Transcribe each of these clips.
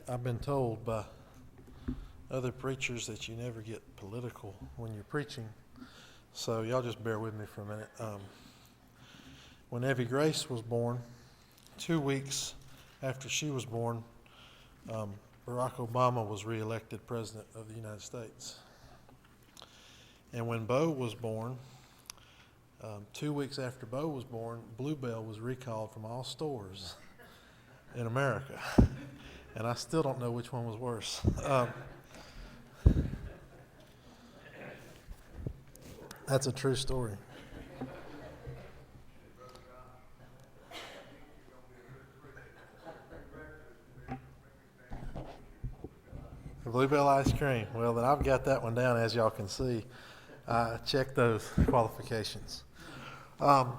I've been told by other preachers that you never get political when you're preaching. So y'all just bear with me for a minute. When Evie Grace was born, 2 weeks after she was born, Barack Obama was reelected President of the United States. And when Bo was born, 2 weeks after Bo was born, Bluebell was recalled from all stores in America. And I still don't know which one was worse. That's a true story. Bluebell ice cream. Well, then I've got that one down, as y'all can see. I checked those qualifications. I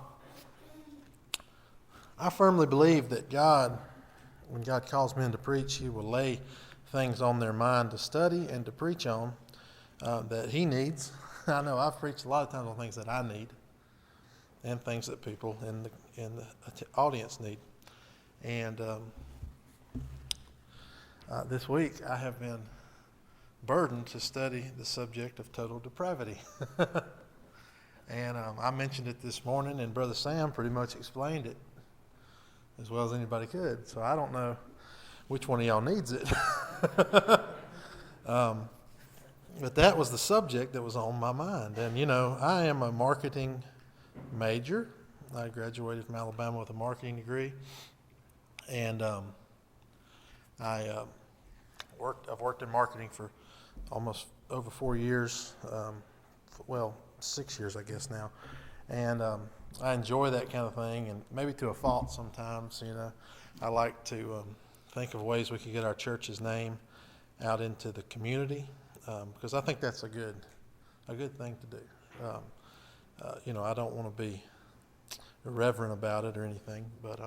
firmly believe that God, when God calls men to preach, He will lay things on their mind to study and to preach on that He needs. I know I've preached a lot of times on things that I need and things that people in the audience need. And this week I have been burdened to study the subject of total depravity. And I mentioned it this morning, and Brother Sam pretty much explained it as well as anybody could. So I don't know which one of y'all needs it. But that was the subject that was on my mind. And, you know, I am a marketing major. I graduated from Alabama with a marketing degree. And I've worked in marketing for almost over 4 years. 6 years, I guess now. And I enjoy that kind of thing, and maybe to a fault sometimes. You know, I like to think of ways we could get our church's name out into the community, because I think that's a good thing to do. You know, I don't want to be irreverent about it or anything, but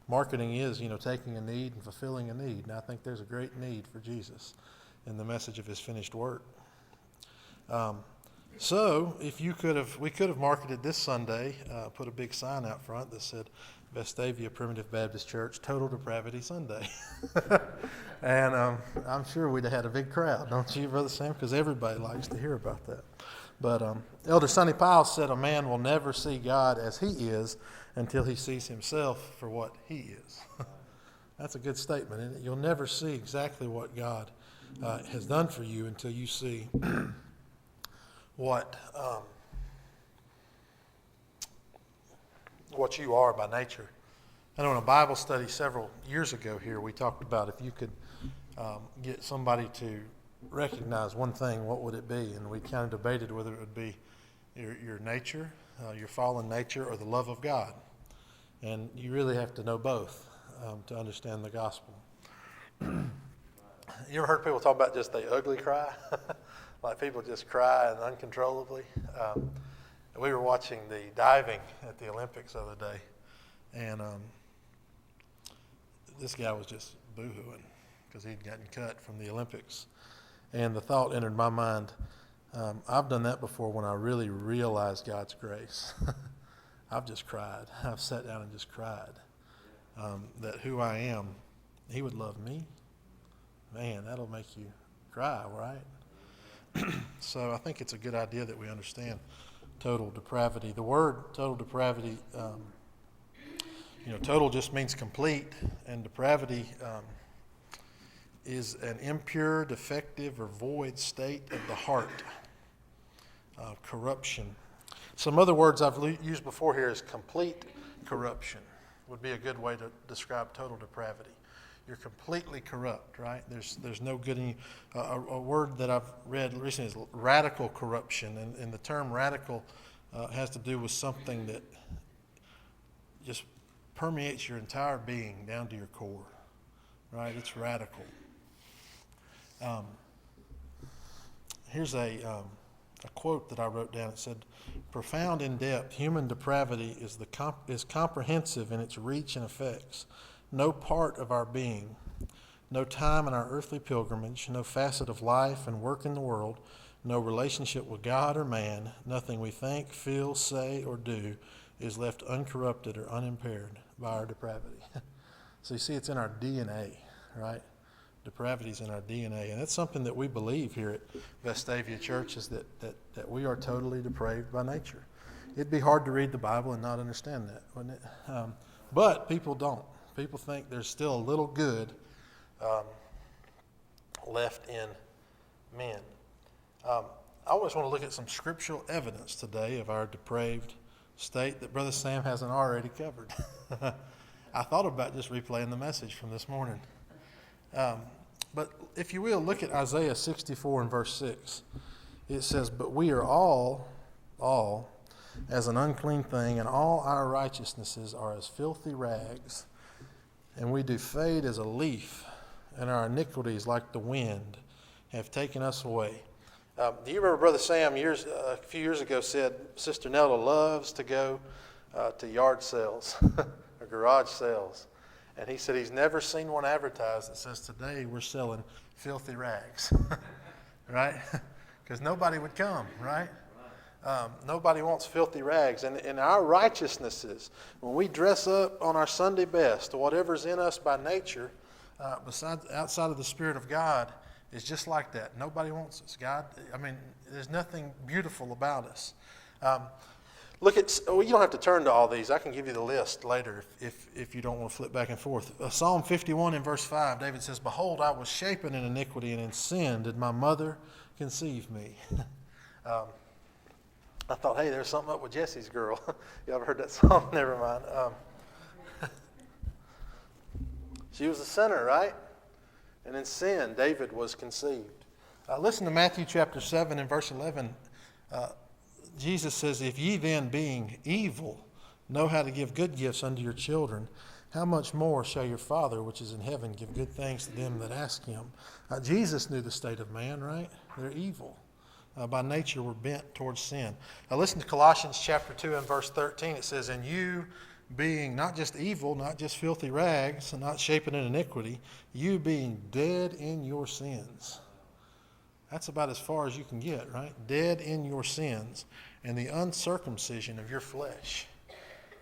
marketing is, you know, taking a need and fulfilling a need, and I think there's a great need for Jesus in the message of His finished work. So, we could have marketed this Sunday, put a big sign out front that said, Vestavia Primitive Baptist Church, Total Depravity Sunday. And I'm sure we'd have had a big crowd, don't you, Brother Sam? Because everybody likes to hear about that. But Elder Sonny Powell said a man will never see God as he is until he sees himself for what he is. That's a good statement, isn't it? You'll never see exactly what God has done for you until you see what you are by nature. I know in a Bible study several years ago here, we talked about if you could get somebody to recognize one thing, what would it be? And we kind of debated whether it would be your nature, your fallen nature, or the love of God. And you really have to know both to understand the gospel. You ever heard people talk about just the ugly cry? Like people just cry uncontrollably. We were watching the diving at the Olympics the other day, and this guy was just boo-hooing because he'd gotten cut from the Olympics. And the thought entered my mind, I've done that before when I really realized God's grace. I've just cried. I've sat down and just cried that who I am, He would love me. Man, that'll make you cry, right? So I think it's a good idea that we understand total depravity. The word total depravity, total just means complete, and depravity is an impure, defective, or void state of the heart. Corruption. Some other words I've used before here is complete corruption would be a good way to describe total depravity. You're completely corrupt, right? There's no good in you. A word that I've read recently is radical corruption, and the term radical has to do with something that just permeates your entire being down to your core, right? It's radical. Here's a quote that I wrote down. It said, "Profound in depth, human depravity is comprehensive in its reach and effects. No part of our being, no time in our earthly pilgrimage, no facet of life and work in the world, no relationship with God or man, nothing we think, feel, say, or do is left uncorrupted or unimpaired by our depravity." So you see, it's in our DNA, right? Depravity's in our DNA, and it's something that we believe here at Vestavia Church, is that we are totally depraved by nature. It'd be hard to read the Bible and not understand that, wouldn't it? But people don't. People think there's still a little good left in men. I always want to look at some scriptural evidence today of our depraved state that Brother Sam hasn't already covered. I thought about just replaying the message from this morning. But if you will, look at Isaiah 64 and verse 6. It says, "But we are all as an unclean thing, and all our righteousnesses are as filthy rags. And we do fade as a leaf, and our iniquities, like the wind, have taken us away." Do you remember Brother Sam a few years ago said Sister Nelda loves to go to yard sales or garage sales? And he said he's never seen one advertised that says, "Today we're selling filthy rags." Right? Because nobody would come, right? Nobody wants filthy rags. And our righteousnesses, when we dress up on our Sunday best, or whatever's in us by nature, outside of the Spirit of God, is just like that. Nobody wants us. There's nothing beautiful about us. You don't have to turn to all these. I can give you the list later if you don't want to flip back and forth. Psalm 51 and verse 5, David says, "Behold, I was shapen in iniquity, and in sin did my mother conceive me." I thought, hey, there's something up with Jesse's girl. You ever heard that song? Never mind. She was a sinner, right? And in sin, David was conceived. Listen to Matthew chapter 7 and verse 11. Jesus says, "If ye then, being evil, know how to give good gifts unto your children, how much more shall your Father which is in heaven give good things to them that ask him?" Jesus knew the state of man, right? They're evil. By nature, we're bent towards sin. Listen to Colossians chapter 2 and verse 13. It says, "And you being not just evil, not just filthy rags, and not shapen in iniquity, you being dead in your sins." That's about as far as you can get, right? Dead in your sins, and the uncircumcision of your flesh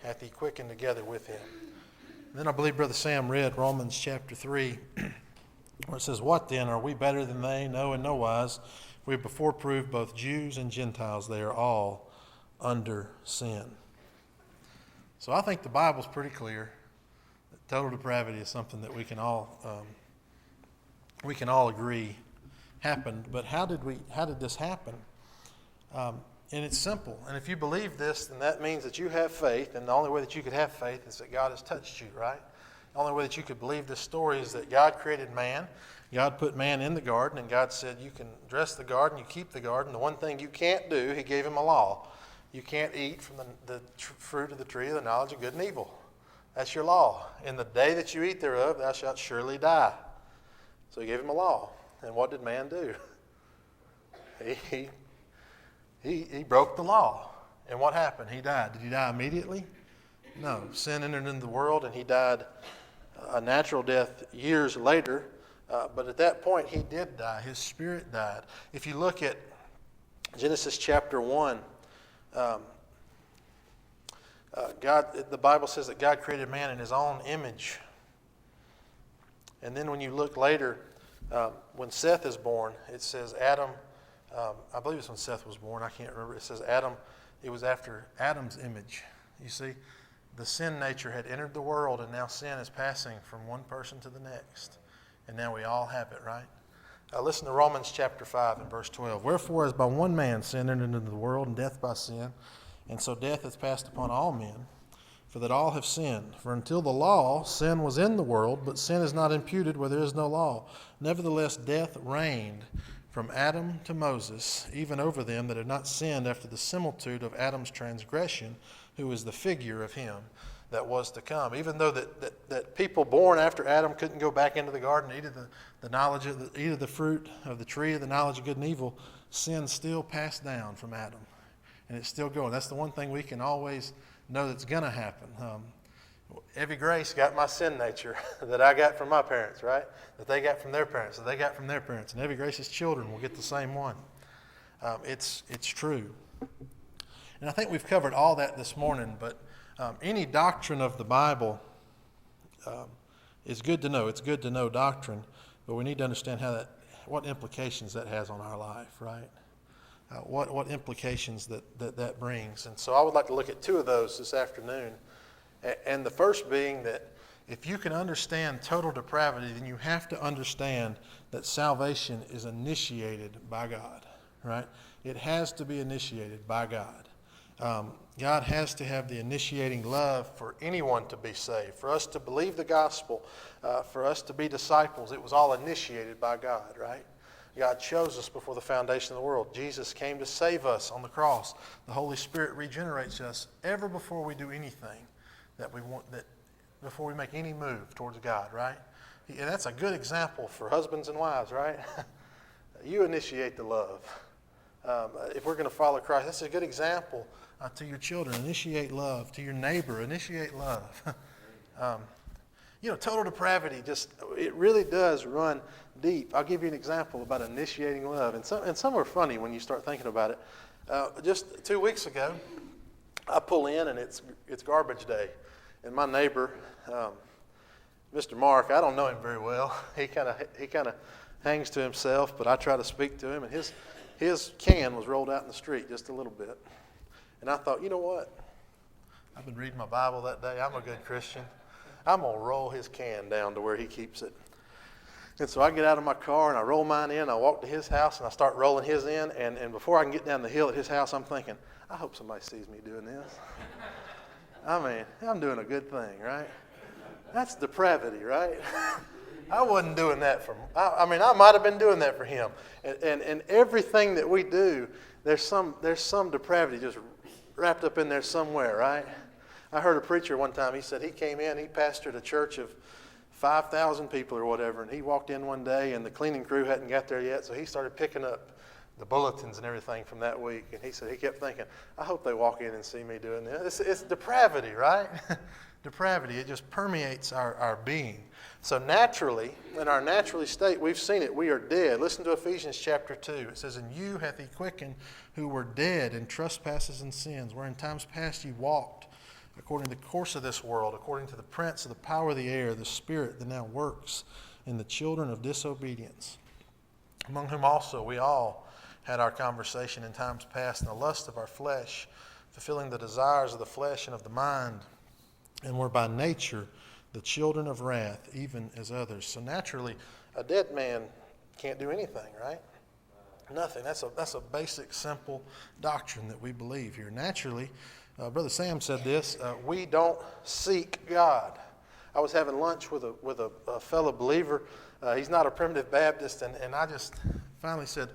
hath he quickened together with him. And then I believe Brother Sam read Romans chapter 3, where it says, "What then? Are we better than they? No, in no wise. We have before proved both Jews and Gentiles, they are all under sin." So I think the Bible's pretty clear that total depravity is something that we can all agree happened. But how did this happen? And it's simple. And if you believe this, then that means that you have faith. And the only way that you could have faith is that God has touched you, right? The only way that you could believe this story is that God created man. God put man in the garden, and God said, you can dress the garden, you keep the garden. The one thing you can't do, he gave him a law. You can't eat from the fruit of the tree of the knowledge of good and evil. That's your law. In the day that you eat thereof, thou shalt surely die. So he gave him a law. And what did man do? He broke the law. And what happened? He died. Did he die immediately? No. Sin entered into the world, and he died a natural death years later. But at that point, he did die. His spirit died. If you look at Genesis chapter 1, the Bible says that God created man in his own image. And then when you look later, when Seth is born, it says Adam, I believe it's when Seth was born, I can't remember. It says Adam, it was after Adam's image. You see, the sin nature had entered the world, and now sin is passing from one person to the next. And now we all have it, right? Listen to Romans chapter 5 and verse 12. "Wherefore, as by one man sin entered into the world, and death by sin, and so death hath passed upon all men, for that all have sinned. For until the law, sin was in the world, but sin is not imputed where there is no law. Nevertheless, death reigned from Adam to Moses, even over them that had not sinned after the similitude of Adam's transgression, who is the figure of him that was to come." Even though that people born after Adam couldn't go back into the garden and eat of the fruit of the tree of the knowledge of good and evil, sin still passed down from Adam, and it's still going. That's the one thing we can always know that's going to happen. Every grace got my sin nature that I got from my parents, right? That they got from their parents, that they got from their parents, and every grace's children will get the same one. It's true, and I think we've covered all that this morning. But any doctrine of the Bible is good to know. It's good to know doctrine. but we need to understand what implications that has on our life, right? What implications that brings. And so I would like to look at two of those this afternoon. And the first being that if you can understand total depravity, then you have to understand that salvation is initiated by God, right? It has to be initiated by God. God has to have the initiating love for anyone to be saved, for us to believe the gospel, for us to be disciples. It was all initiated by God, right? God chose us before the foundation of the world. Jesus came to save us on the cross. The Holy Spirit regenerates us ever before we do anything that we want, that before we make any move towards God, right? And that's a good example for husbands and wives, right? You initiate the love. If we're going to follow Christ, that's a good example to your children. Initiate love. To your neighbor, initiate love. Total depravity, it really does run deep. I'll give you an example about initiating love. And some are funny when you start thinking about it. Just 2 weeks ago, I pull in and it's garbage day. And my neighbor, Mr. Mark, I don't know him very well. He kind of hangs to himself, but I try to speak to him. And his can was rolled out in the street just a little bit. And I thought, you know what? I've been reading my Bible that day. I'm a good Christian. I'm going to roll his can down to where he keeps it. And so I get out of my car and I roll mine in. I walk to his house and I start rolling his in. And before I can get down the hill at his house, I'm thinking, I hope somebody sees me doing this. I mean, I'm doing a good thing, right? That's depravity, right? I wasn't doing that for him. I might have been doing that for him. And everything that we do, there's some depravity just wrapped up in there somewhere, right? I heard a preacher one time, he said he came in, he pastored a church of 5,000 people or whatever, and he walked in one day and the cleaning crew hadn't got there yet, so he started picking up the bulletins and everything from that week. And he said he kept thinking, I hope they walk in and see me doing this. It's depravity, right? Depravity, it just permeates our being. So naturally, in our naturally state, we've seen it. We are dead. Listen to Ephesians chapter 2. It says, "And you hath he quickened who were dead in trespasses and sins, where in times past you walked, according to the course of this world, according to the prince of the power of the air, the spirit that now works in the children of disobedience, among whom also we all had our conversation in times past in the lust of our flesh, fulfilling the desires of the flesh and of the mind, and were by nature the children of wrath, even as others." So naturally, a dead man can't do anything, right? Nothing. That's a basic, simple doctrine that we believe here. Naturally, Brother Sam said this, we don't seek God. I was having lunch with a fellow believer. He's not a primitive Baptist, and I just finally said,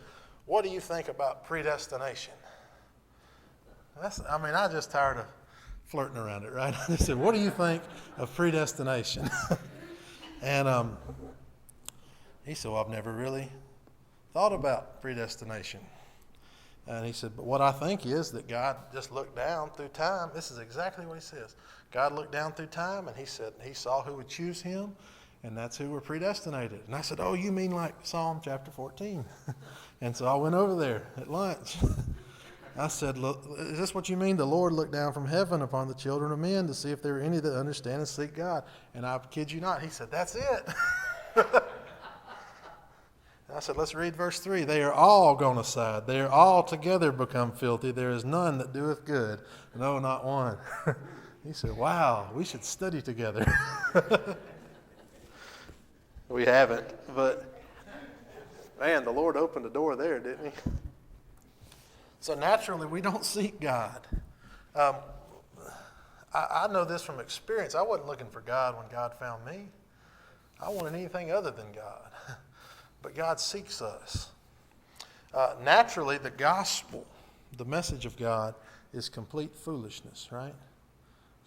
what do you think about predestination? I just tired of flirting around it, right? I just said, what do you think of predestination? And he said, well, I've never really thought about predestination. And he said, but what I think is that God just looked down through time. This is exactly what he says. God looked down through time, and he said he saw who would choose him, and that's who were predestinated. And I said, oh, you mean like Psalm chapter 14? And so I went over there at lunch. I said, look, is this what you mean? The Lord looked down from heaven upon the children of men to see if there were any that understand and seek God. And I kid you not, he said, that's it. I said, let's read verse 3. They are all gone aside. They are all together become filthy. There is none that doeth good. No, not one. He said, wow, we should study together. We haven't, but man, the Lord opened the door there, didn't he? So naturally, we don't seek God. I know this from experience. I wasn't looking for God when God found me. I wanted anything other than God. But God seeks us. Naturally, the gospel, the message of God, is complete foolishness, right?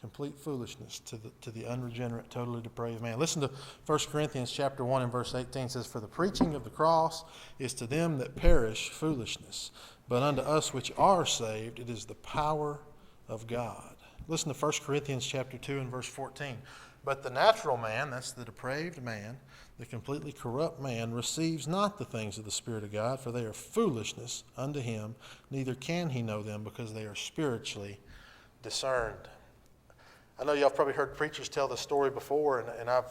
Complete foolishness to the unregenerate, totally depraved man. Listen to 1 Corinthians chapter 1 and verse 18. It says, "For the preaching of the cross is to them that perish foolishness, but unto us which are saved it is the power of God." Listen to 1 Corinthians chapter 2 and verse 14. "But the natural man," that's the depraved man, "the completely corrupt man, receives not the things of the Spirit of God, for they are foolishness unto him, neither can he know them, because they are spiritually discerned." I know y'all probably heard preachers tell the story before, and I've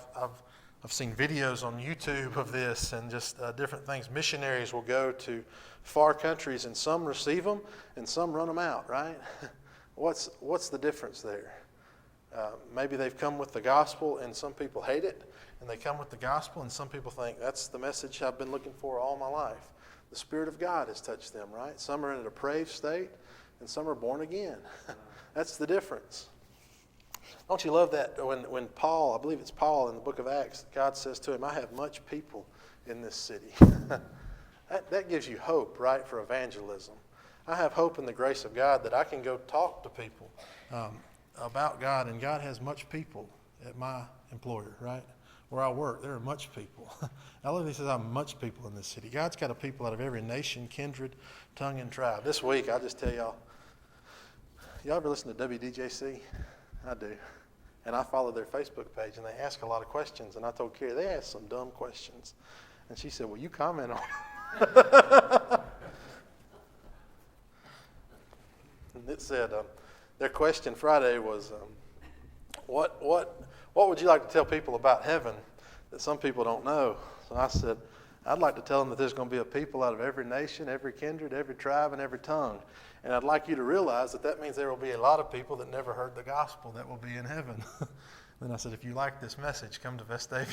I've seen videos on YouTube of this and just different things. Missionaries will go to far countries and some receive them and some run them out, right? What's the difference there? Maybe they've come with the gospel and some people hate it, and they come with the gospel and some people think that's the message I've been looking for all my life. The Spirit of God has touched them, right? Some are in a depraved state and some are born again. That's the difference. Don't you love that when Paul, I believe it's Paul in the book of Acts, God says to him, I have much people in this city. that gives you hope, right, for evangelism. I have hope in the grace of God that I can go talk to people about God, and God has much people at my employer, right? Where I work, there are much people. I love he says, I'm much people in this city. God's got a people out of every nation, kindred, tongue, and tribe. This week, I'll just tell y'all ever listen to WDJC? I do. And I follow their Facebook page, and they ask a lot of questions. And I told Carrie, they ask some dumb questions. And she said, well, you comment on it. And it said, their question Friday was, what would you like to tell people about heaven that some people don't know? So I said, I'd like to tell them that there's going to be a people out of every nation, every kindred, every tribe, and every tongue. And I'd like you to realize that means there will be a lot of people that never heard the gospel that will be in heaven. Then I said, if you like this message, come to Vestavia.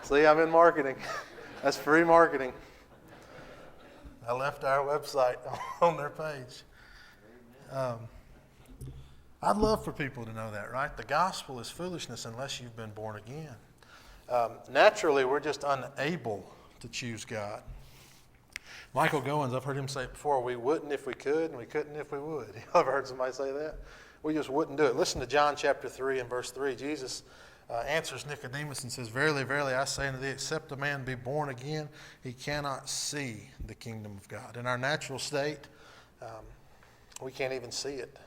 See, I'm in marketing. That's free marketing. I left our website on their page. I'd love for people to know that, right? The gospel is foolishness unless you've been born again. Naturally, we're just unable to choose God. Michael Goins, I've heard him say it before, we wouldn't if we could, and we couldn't if we would. I've heard somebody say that. We just wouldn't do it. Listen to John chapter 3 and verse 3. Jesus answers Nicodemus and says, verily, verily, I say unto thee, except a man be born again, he cannot see the kingdom of God. In our natural state, we can't even see it.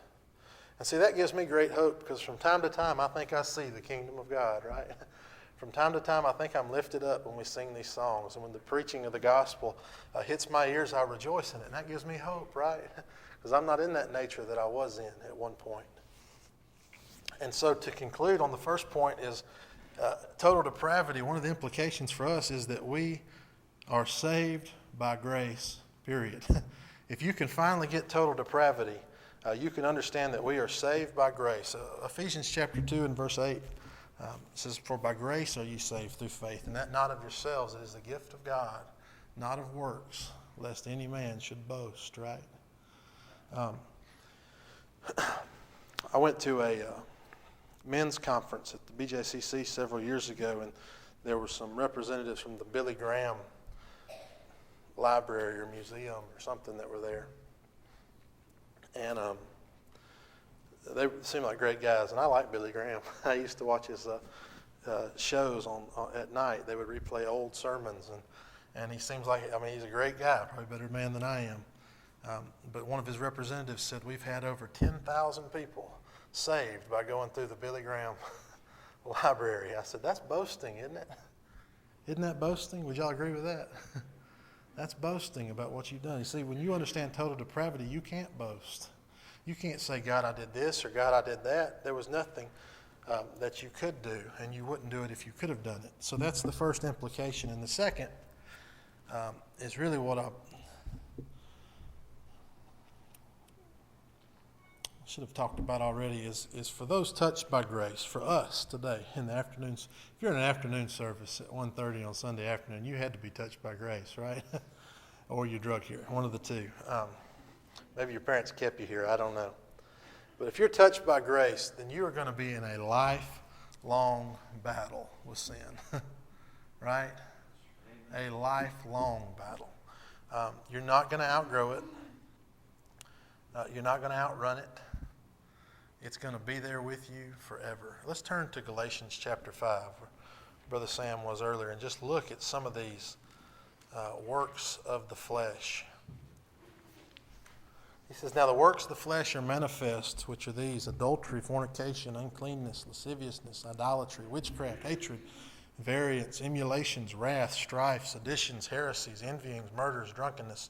And see, that gives me great hope, because from time to time, I think I see the kingdom of God, right? From time to time, I think I'm lifted up when we sing these songs. And when the preaching of the gospel hits my ears, I rejoice in it. And that gives me hope, right? Because I'm not in that nature that I was in at one point. And so to conclude on the first point is total depravity. One of the implications for us is that we are saved by grace, period. If you can finally get total depravity, you can understand that we are saved by grace. Ephesians chapter 2 and verse 8. It says, for by grace are you saved through faith, and that not of yourselves, it is the gift of God, not of works, lest any man should boast, right? I went to a men's conference at the BJCC several years ago, and there were some representatives from the Billy Graham Library or Museum or something that were there. And they seem like great guys, and I like Billy Graham. I used to watch his shows at night. They would replay old sermons, and he seems like, he's a great guy, probably a better man than I am. But one of his representatives said, we've had over 10,000 people saved by going through the Billy Graham Library. I said, that's boasting, isn't it? Isn't that boasting? Would y'all agree with that? That's boasting about what you've done. You see, when you understand total depravity, you can't boast. You can't say, God, I did this, or God, I did that. There was nothing that you could do, and you wouldn't do it if you could have done it. So that's the first implication. And the second is really what I should have talked about already is for those touched by grace, for us today in the afternoons. If you're in an afternoon service at 1:30 on Sunday afternoon, you had to be touched by grace, right? Or you drug here, one of the two. Maybe your parents kept you here, I don't know. But if you're touched by grace, then you are going to be in a lifelong battle with sin, right? A lifelong battle. You're not going to outgrow it. You're not going to outrun it. It's going to be there with you forever. Let's turn to Galatians chapter 5, where Brother Sam was earlier, and just look at some of these works of the flesh. He says, now the works of the flesh are manifest, which are these: adultery, fornication, uncleanness, lasciviousness, idolatry, witchcraft, hatred, variance, emulations, wrath, strife, seditions, heresies, envyings, murders, drunkenness,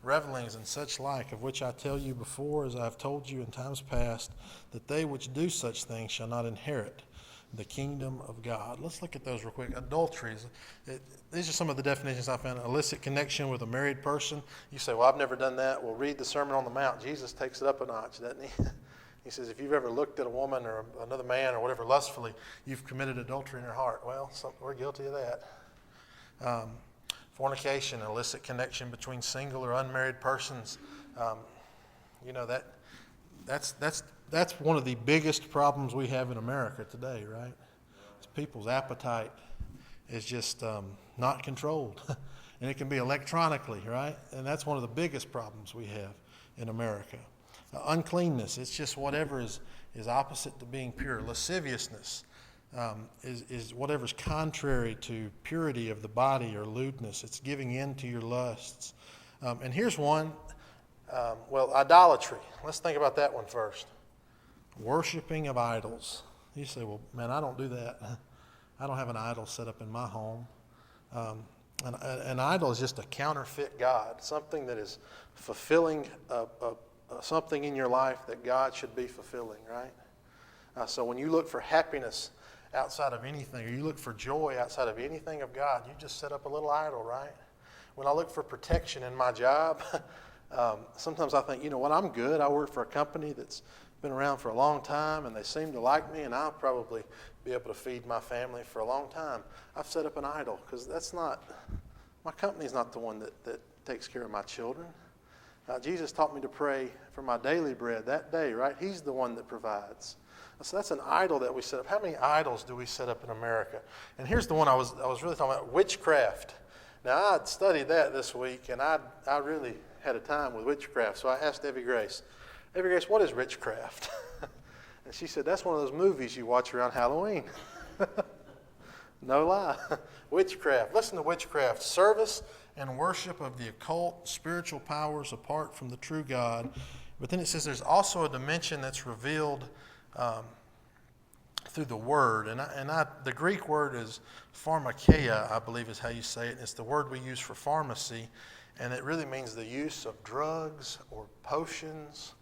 revelings, and such like, of which I tell you before, as I have told you in times past, that they which do such things shall not inherit the kingdom of God. Let's look at those real quick. Adultery. These are some of the definitions I found. Illicit connection with a married person. You say, well, I've never done that. Well, read the Sermon on the Mount. Jesus takes it up a notch, doesn't he? He says, if you've ever looked at a woman or another man or whatever lustfully, you've committed adultery in your heart. Well, we're guilty of that. Fornication, illicit connection between single or unmarried persons. That's one of the biggest problems we have in America today, right? It's people's appetite is just not controlled. And it can be electronically, right? And that's one of the biggest problems we have in America. Uncleanness, it's just whatever is opposite to being pure. Lasciviousness is whatever's contrary to purity of the body or lewdness. It's giving in to your lusts. And here's one, idolatry. Let's think about that one first. Worshiping of idols. You say, well, man, I don't do that. I don't have an idol set up in my home. An idol is just a counterfeit God, something that is fulfilling something in your life that God should be fulfilling, right? So when you look for happiness outside of anything, or you look for joy outside of anything of God, you just set up a little idol, right? When I look for protection in my job, sometimes I think, you know what, I'm good. I work for a company that's been around for a long time, and they seem to like me, and I'll probably be able to feed my family for a long time. I've set up an idol because my company's not the one that takes care of my children. Jesus taught me to pray for my daily bread that day, right? He's the one that provides. So that's an idol that we set up. How many idols do we set up in America? And here's the one I was really talking about, witchcraft. Now, I'd studied that this week, and I really had a time with witchcraft. So I asked Debbie Grace, what is witchcraft? And she said, that's one of those movies you watch around Halloween. No lie. Witchcraft. Listen to witchcraft. Service and worship of the occult, spiritual powers apart from the true God. But then it says there's also a dimension that's revealed through the word. And the Greek word is pharmakeia, I believe is how you say it. And it's the word we use for pharmacy. And it really means the use of drugs or potions.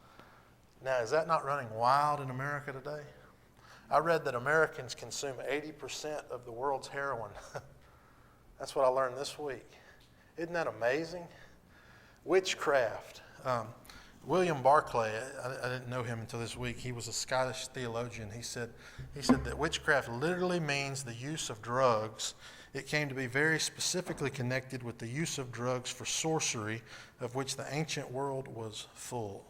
Now, is that not running wild in America today? I read that Americans consume 80% of the world's heroin. That's what I learned this week. Isn't that amazing? Witchcraft. William Barclay, I didn't know him until this week. He was a Scottish theologian. He said that witchcraft literally means the use of drugs. It came to be very specifically connected with the use of drugs for sorcery, of which the ancient world was full.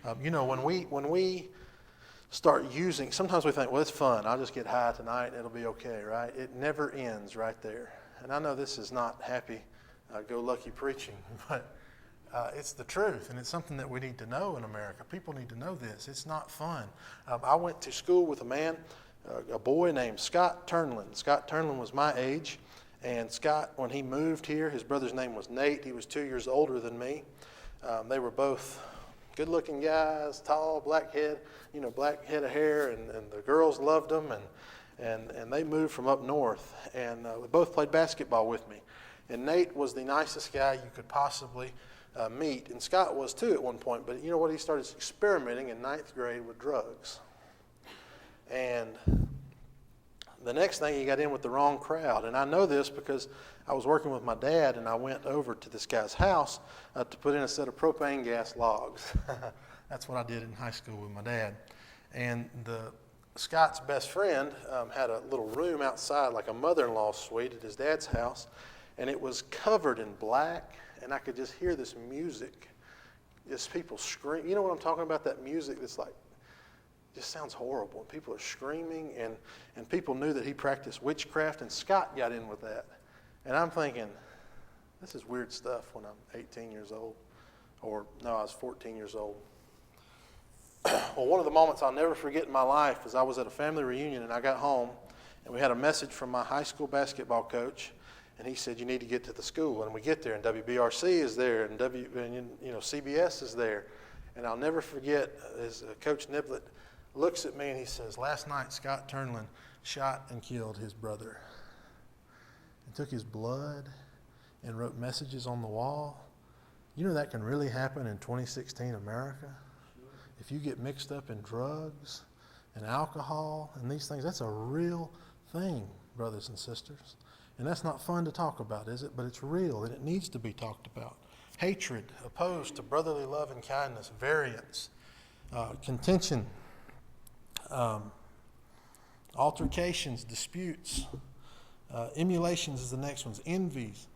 When we start using, sometimes we think, well, it's fun. I'll just get high tonight and it'll be okay, right? It never ends right there. And I know this is not happy-go-lucky preaching, but it's the truth, and it's something that we need to know in America. People need to know this. It's not fun. I went to school with a boy named Scott Turnlin. Scott Turnlin was my age, and Scott, when he moved here, his brother's name was Nate. He was 2 years older than me. They were both good-looking guys, tall, black head of hair, and the girls loved them, and they moved from up north, and they both played basketball with me. And Nate was the nicest guy you could possibly meet, and Scott was too at one point, but you know what? He started experimenting in 9th grade with drugs. And the next thing, he got in with the wrong crowd. And I know this because I was working with my dad, and I went over to this guy's house to put in a set of propane gas logs. That's what I did in high school with my dad. And Scott's best friend had a little room outside, like a mother-in-law suite at his dad's house, and it was covered in black, and I could just hear this music, just people scream. You know what I'm talking about? That music that's like, just sounds horrible. People are screaming, and people knew that he practiced witchcraft, and Scott got in with that. And I'm thinking, this is weird stuff when I'm 18 years old. Or, no, I was 14 years old. Well, one of the moments I'll never forget in my life is I was at a family reunion, and I got home, and we had a message from my high school basketball coach, and he said, you need to get to the school. And we get there, and WBRC is there, and CBS is there. And I'll never forget, as Coach Niblett looks at me and he says, last night Scott Turnlin shot and killed his brother. And took his blood and wrote messages on the wall. You know that can really happen in 2016 America? If you get mixed up in drugs and alcohol and these things. That's a real thing, brothers and sisters. And that's not fun to talk about, is it? But it's real, and it needs to be talked about. Hatred, opposed to brotherly love and kindness, variance, contention, altercations, disputes, emulations is the next one, envies,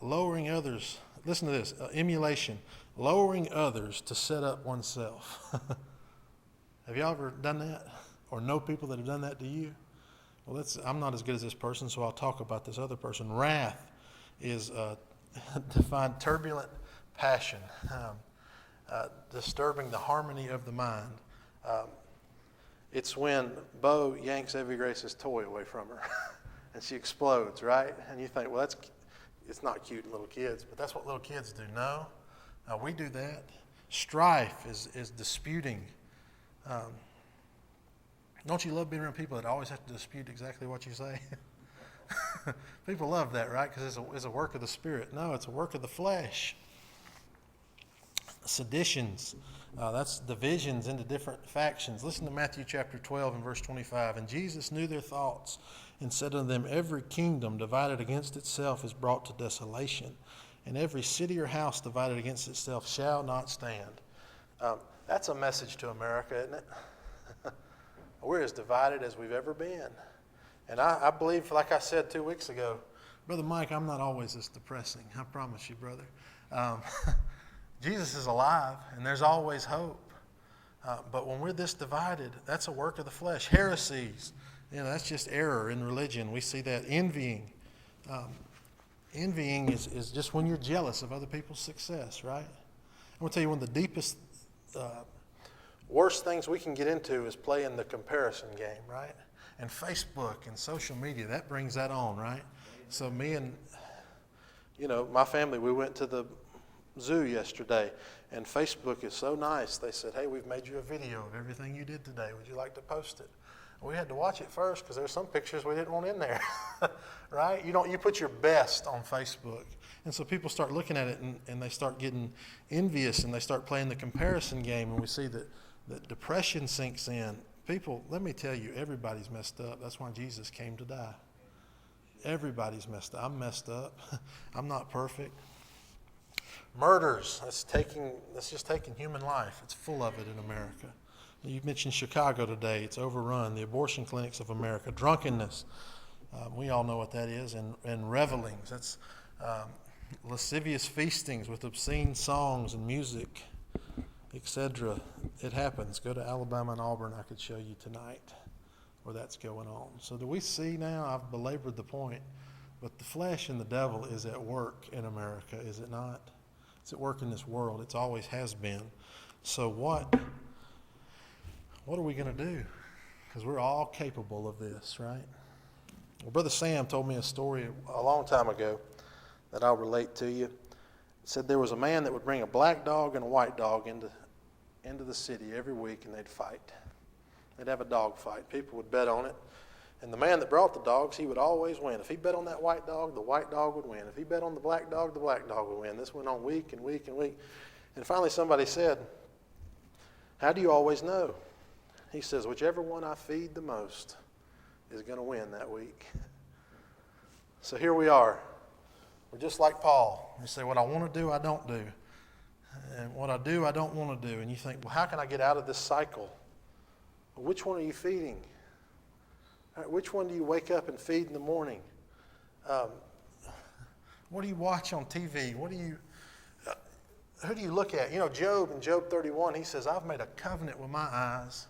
lowering others. Listen to this, emulation, lowering others to set up oneself. Have y'all ever done that? Or know people that have done that to you? Well, I'm not as good as this person, so I'll talk about this other person. Wrath is defined turbulent passion, disturbing the harmony of the mind. It's when Bo yanks Evie Grace's toy away from her and she explodes, right? And you think, well, it's not cute in little kids, but that's what little kids do. No, we do that. Strife is disputing. Don't you love being around people that always have to dispute exactly what you say? People love that, right? Because it's a work of the Spirit. No, it's a work of the flesh. Seditions, that's divisions into different factions. Listen to Matthew chapter 12 and verse 25. And Jesus knew their thoughts and said unto them, every kingdom divided against itself is brought to desolation, and every city or house divided against itself shall not stand. That's a message to America, isn't it? We're as divided as we've ever been. And I believe, like I said 2 weeks ago, Brother Mike, I'm not always this depressing. I promise you, brother. Jesus is alive, and there's always hope. But when we're this divided, that's a work of the flesh. Heresies, that's just error in religion. We see that. Envying. Envying is just when you're jealous of other people's success, right? I'm going to tell you, one of the deepest, worst things we can get into is playing the comparison game, right? And Facebook and social media, that brings that on, right? So me and, my family, we went to the zoo yesterday, and Facebook is so nice. They said, hey, we've made you a video of everything you did today. Would you like to post it? We had to watch it first because there's some pictures we didn't want in there, right? You put your best on Facebook. And so people start looking at it, and they start getting envious, and they start playing the comparison game, and we see that depression sinks in. People, let me tell you, everybody's messed up. That's why Jesus came to die. Everybody's messed up. I'm messed up. I'm not perfect. Murders, that's just taking human life. It's full of it in America. You mentioned Chicago today. It's overrun. The abortion clinics of America. Drunkenness, we all know what that is. And revelings, that's lascivious feastings with obscene songs and music, etc. It happens. Go to Alabama and Auburn. I could show you tonight where that's going on. So do we see now? I've belabored the point, but the flesh and the devil is at work in America, is it not? It's at work in this world. It always has been. So what are we going to do? Because we're all capable of this, right? Well, Brother Sam told me a story a long time ago that I'll relate to you. It said there was a man that would bring a black dog and a white dog into the city every week, and they'd fight. They'd have a dog fight. People would bet on it. And the man that brought the dogs, he would always win. If he bet on that white dog, the white dog would win. If he bet on the black dog would win. This went on week and week and week. And finally somebody said, how do you always know? He says, whichever one I feed the most is going to win that week. So here we are. We're just like Paul. You say, what I want to do, I don't do. And what I do, I don't want to do. And you think, well, how can I get out of this cycle? Well, which one are you feeding? Which one do you wake up and feed in the morning? What do you watch on TV? Who do you look at? Job in Job 31, he says, I've made a covenant with my eyes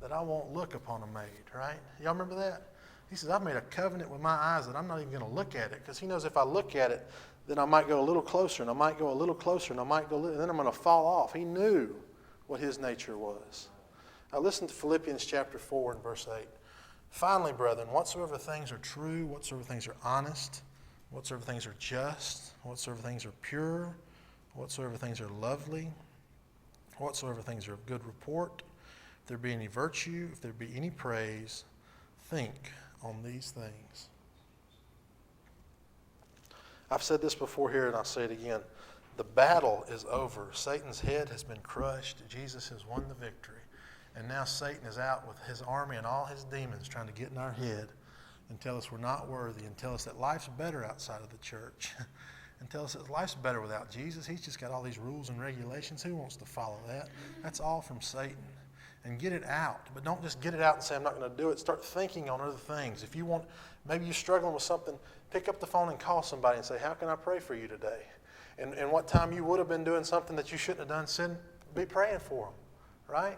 that I won't look upon a maid, right? Y'all remember that? He says, I've made a covenant with my eyes that I'm not even going to look at it, because he knows if I look at it, then I might go a little closer, and I might go a little closer, and I might go, and then I'm going to fall off. He knew what his nature was. Now listen to Philippians chapter 4 and verse 8. Finally, brethren, whatsoever things are true, whatsoever things are honest, whatsoever things are just, whatsoever things are pure, whatsoever things are lovely, whatsoever things are of good report, if there be any virtue, if there be any praise, think on these things. I've said this before here, and I'll say it again. The battle is over. Satan's head has been crushed. Jesus has won the victory. And now Satan is out with his army and all his demons trying to get in our head and tell us we're not worthy and tell us that life's better outside of the church and tell us that life's better without Jesus. He's just got all these rules and regulations. Who wants to follow that? That's all from Satan. And get it out. But don't just get it out and say, I'm not going to do it. Start thinking on other things. If you want, maybe you're struggling with something, pick up the phone and call somebody and say, how can I pray for you today? And what time you would have been doing something that you shouldn't have done, be praying for them, right?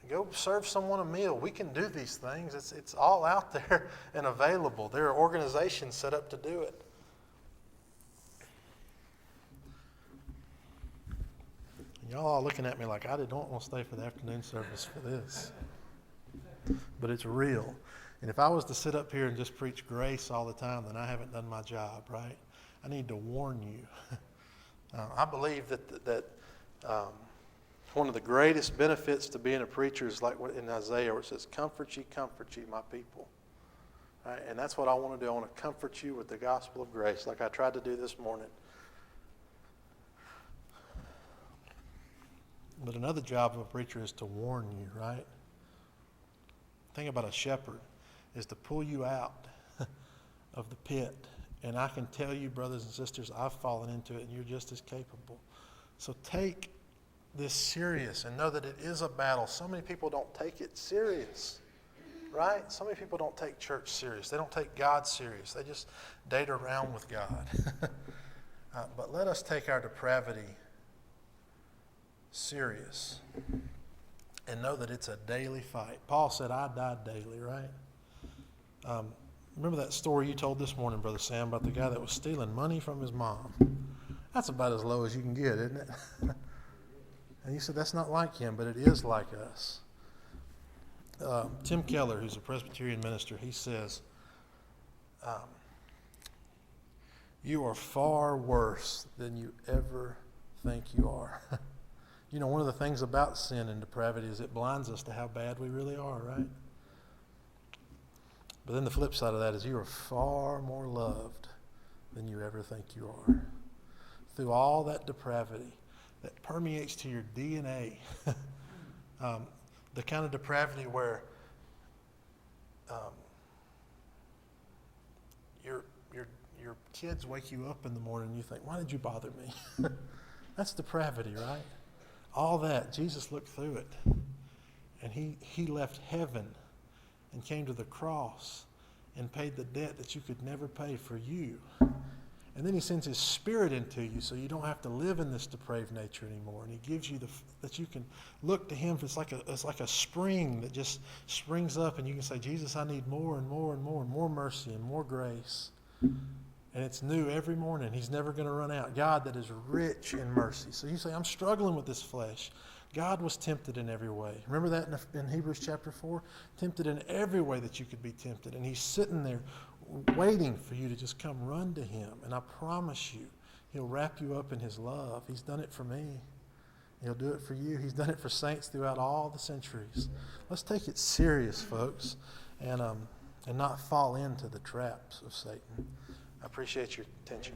Go serve someone a meal. We can do these things. It's all out there and available. There are organizations set up to do it. And y'all all looking at me like I don't want to stay for the afternoon service for this. But it's real. And if I was to sit up here and just preach grace all the time, then I haven't done my job, right? I need to warn you. I believe that one of the greatest benefits to being a preacher is like in Isaiah where it says, comfort ye, my people. Right? And that's what I want to do. I want to comfort you with the gospel of grace like I tried to do this morning. But another job of a preacher is to warn you, right? The thing about a shepherd is to pull you out of the pit. And I can tell you, brothers and sisters, I've fallen into it and you're just as capable. So take this serious and know that it is a battle. So many people don't take it serious, right? So many people don't take church serious. They don't take God serious. They just date around with God. But let us take our depravity serious and know that it's a daily fight. Paul said, I die daily, right? Remember that story you told this morning, Brother Sam, about the guy that was stealing money from his mom? That's about as low as you can get, isn't it? And you said that's not like him, but it is like us. Tim Keller, who's a Presbyterian minister, he says, you are far worse than you ever think you are. You know, one of the things about sin and depravity is it blinds us to how bad we really are, right? But then the flip side of that is you are far more loved than you ever think you are. Through all that depravity that permeates to your DNA, the kind of depravity where your kids wake you up in the morning and you think, why did you bother me? That's depravity, right? All that, Jesus looked through it. And he left heaven and came to the cross and paid the debt that you could never pay for you. And then he sends his Spirit into you so you don't have to live in this depraved nature anymore. And he gives you that you can look to him. It's like a spring that just springs up and you can say, Jesus, I need more and more and more and more mercy and more grace. And it's new every morning. He's never going to run out. God that is rich in mercy. So you say, I'm struggling with this flesh. God was tempted in every way. Remember that in Hebrews chapter 4? Tempted in every way that you could be tempted. And he's sitting there waiting for you to just come run to him. And I promise you, he'll wrap you up in his love. He's done it for me. He'll do it for you. He's done it for saints throughout all the centuries. Let's take it serious, folks, and not fall into the traps of Satan. I appreciate your attention.